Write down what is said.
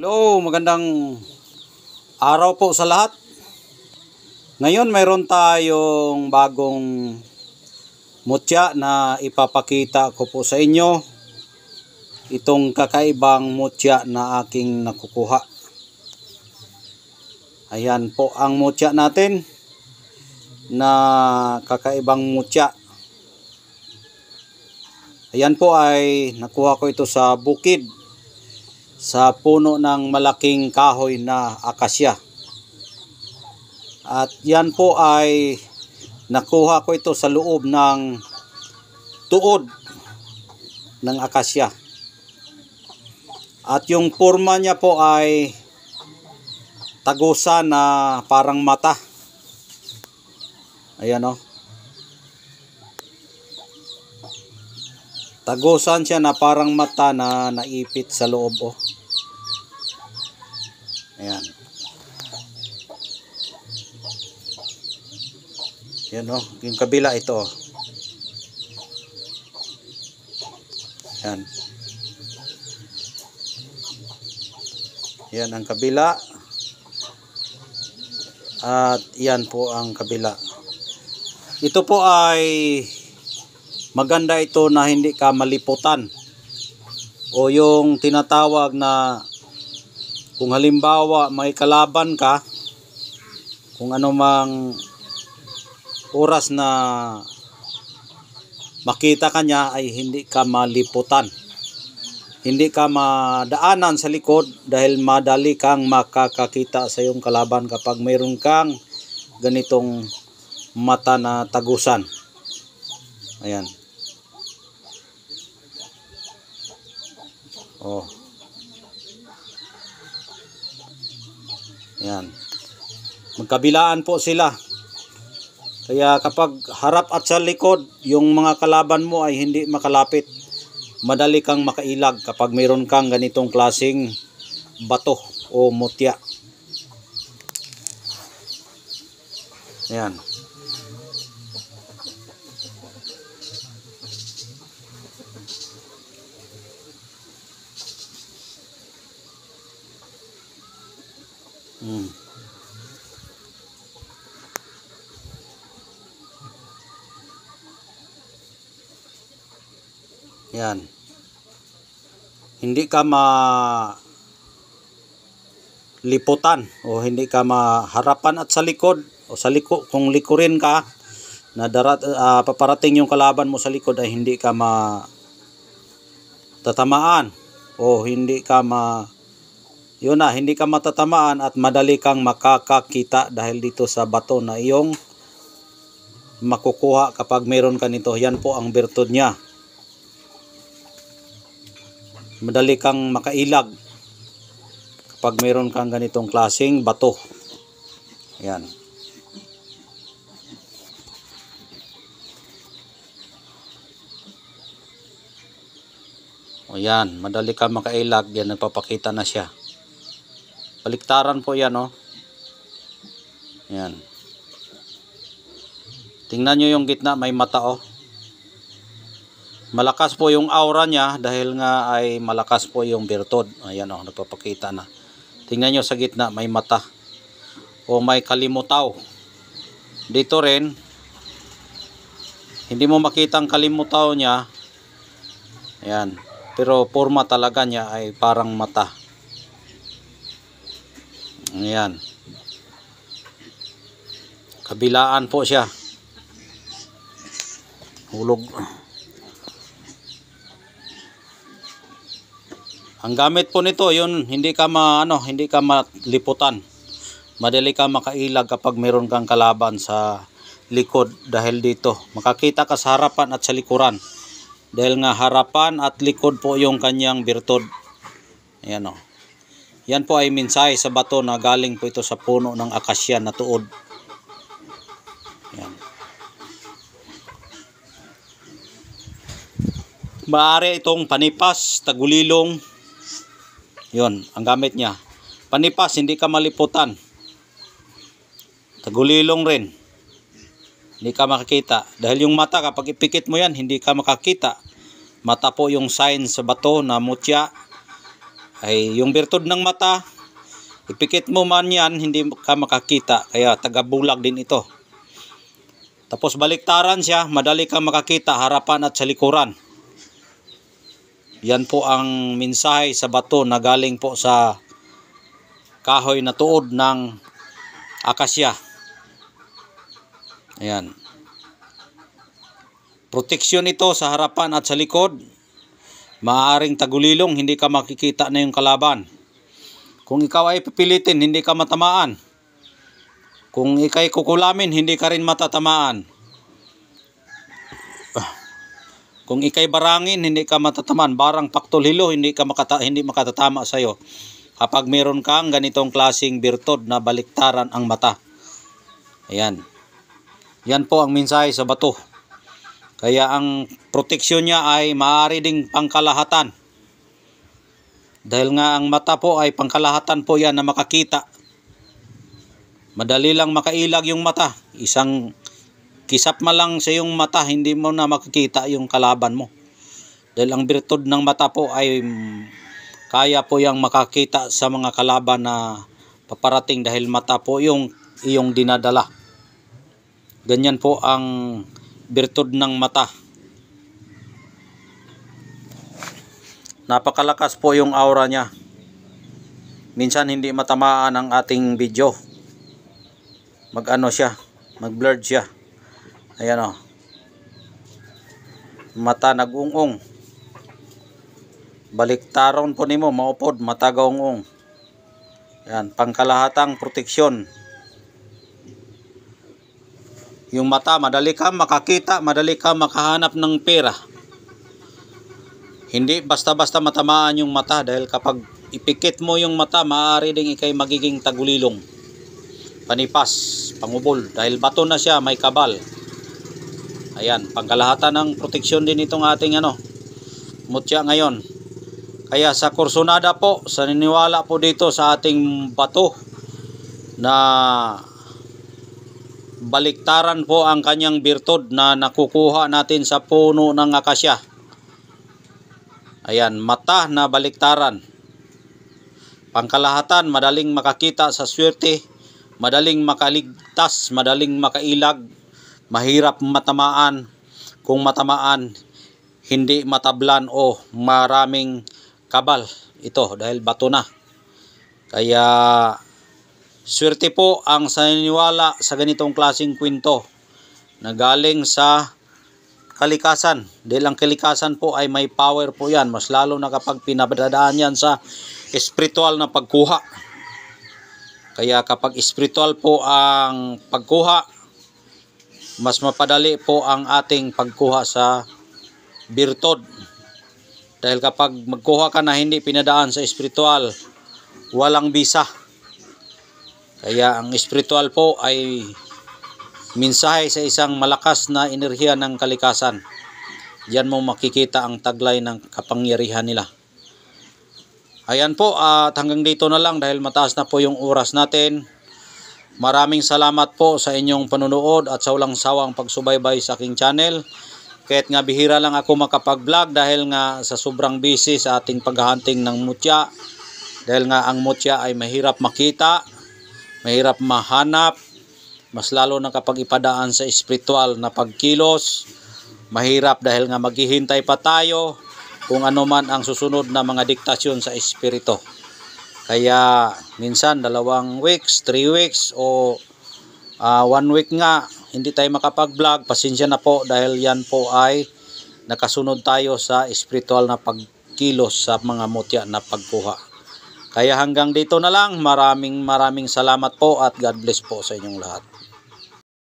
Hello, magandang araw po sa lahat. Ngayon mayroon tayong bagong mutya na ipapakita ko po sa inyo. Itong kakaibang mutya na aking nakukuha. Ayan po ang mutya natin na kakaibang mutya. Ayan po ay nakuha ko ito sa bukid, sa puno ng malaking kahoy na akasya. At yan po ay nakuha ko ito sa loob ng tuod ng akasya. At yung forma niya po ay tagusan na parang mata. Ayan o. Tagusan siya na parang mata na naipit sa loob o. Ayan. Yan o, yung kabila ito o. Yan. Yan ang kabila. At yan po ang kabila. Ito po ay maganda ito na hindi ka maliputan. O yung tinatawag na kung halimbawa may kalaban ka, kung ano mang oras na makita ka niya ay hindi ka maliputan. Hindi ka madaanan sa likod dahil madali kang makakakita sa iyong kalaban kapag mayroon kang ganitong mata na tagusan. Ayan. Oh. Ayan. Magkabilaan po sila. Kaya kapag harap at sa likod, yung mga kalaban mo ay hindi makalapit. Madali kang makailag kapag mayroon kang ganitong klaseng bato o mutya. Ayan. Yan. Hindi ka maliputan o hindi ka maharapan at sa likod o sa likod kung likurin ka na paparating yung kalaban mo sa likod ay hindi ka matatamaan o hindi ka hindi ka matatamaan at madali kang makakakita dahil dito sa bato na iyong makukuha kapag meron ka nito. Yan po ang bertud niya. Madali kang makailag kapag mayroon kang ganitong klaseng bato. Ayan. O yan, madali kang makailag. Yan, nagpapakita na siya. Baliktaran po yan o. Ayan. Tingnan nyo yung gitna, may mata o. Malakas po yung aura niya dahil nga ay malakas po yung bertud. Ayan o, nagpapakita na. Tingnan nyo sa gitna, may mata. O may kalimutaw. Dito rin, hindi mo makita ang kalimutaw niya. Ayan. Pero forma talaga niya ay parang mata. Ayan. Kabilaan po siya. Hulog. Ang gamit po nito, yun, hindi ka maliputan. Madali ka makailag kapag meron kang kalaban sa likod dahil dito. Makakita ka sa harapan at sa likuran. Dahil nga harapan at likod po yung kanyang bertud. Ayan o. Yan po ay mensahe sa bato na galing po ito sa puno ng akasya na tuod. Ayan. Maaari itong panipas, tagulilong. Yun, ang gamit niya. Panipas, hindi ka maliputan. Tagulilong rin. Hindi ka makakita. Dahil yung mata, kapag ipikit mo yan, hindi ka makakita. Mata po yung sign sa bato na mutya. ay yung birtud ng mata, ipikit mo man yan, hindi ka makakita, kaya tagabulag din ito. Tapos baliktaran siya, madali kang makakita harapan at sa likuran. Yan po ang mensahe sa bato na galing po sa kahoy na tuod ng akasya. Ayan. Proteksyon ito sa harapan at sa likod. Maaaring tagulilong, hindi ka makikita na yung kalaban. Kung ikaw ay pipilitin, hindi ka matamaan. Kung ikay kukulamin, hindi ka rin matatamaan. Kung ikay barangin, hindi ka matatamaan. Barang paktol hilo, hindi makatatama sa iyo. Kapag meron kang ganitong klaseng birtud na baliktaran ang mata. Ayan. Yan po ang mensahe sa bato. Kaya ang proteksyon niya ay maaari ding pangkalahatan. Dahil nga ang mata po ay pangkalahatan po yan na makakita. Madali lang makailag yung mata. Isang kisap ma lang sa iyong mata, hindi mo na makikita yung kalaban mo. Dahil ang birtud ng mata po ay kaya po yang makakita sa mga kalaban na paparating dahil mata po yung iyong dinadala. Ganyan po ang birtud ng mata. Napakalakas po yung aura niya. Minsan hindi matamaan ang ating video. Mag-ano siya, mag-blurred siya. Ayan o. Mata nag-ung-ung. Baliktaron po nimo, maupod, mata gaung-ung. Ayan, pangkalahatang proteksyon. Yung mata, madali ka makakita, madali ka makahanap ng pera. Hindi basta-basta matamaan yung mata dahil kapag ipikit mo yung mata, maaari ding ikay magiging tagulilong. Panipas, pangubol. Dahil bato na siya, may kabal. Ayan, pangkalahatan ng proteksyon din itong ating mutya ngayon. Kaya sa kursunada po, sa niniwala po dito sa ating bato na baliktaran po ang kanyang birtud na nakukuha natin sa puno ng akasya. Ayan, mata na baliktaran. Pangkalahatan, madaling makakita sa swerte, madaling makaligtas, madaling makailag, mahirap matamaan. Kung matamaan, hindi matablan o maraming kabal ito dahil bato na. Kaya swerte po ang saniniwala sa ganitong klaseng kwento na galing sa kalikasan. Dahil ang kalikasan po ay may power po yan. Mas lalo na kapag pinabadadaan yan sa espiritual na pagkuha. Kaya kapag espiritual po ang pagkuha, mas mapadali po ang ating pagkuha sa birtud. Dahil kapag magkuha ka na hindi pinadaan sa espiritual, walang bisa. Kaya ang espiritual po ay mensahe sa isang malakas na enerhiya ng kalikasan. Diyan mo makikita ang taglay ng kapangyarihan nila. Ayan po, at hanggang dito na lang dahil mataas na po yung oras natin. Maraming salamat po sa inyong panunood at sa walang sawang pagsubaybay sa aking channel. Kahit nga bihira lang ako makapag-vlog dahil nga sa sobrang busy sa ating paghahunting ng mutya. Dahil nga ang mutya ay mahirap makita, mahirap mahanap, mas lalo na kapag ipadaan sa espiritual na pagkilos. Mahirap dahil nga maghihintay pa tayo kung ano man ang susunod na mga diktasyon sa espiritu. Kaya minsan 2 weeks, 3 weeks o 1 week nga hindi tayo makapag-vlog. Pasensya na po dahil yan po ay nakasunod tayo sa espiritual na pagkilos sa mga mutya na pagkuha. Kaya hanggang dito na lang. Maraming salamat po at God bless po sa inyong lahat.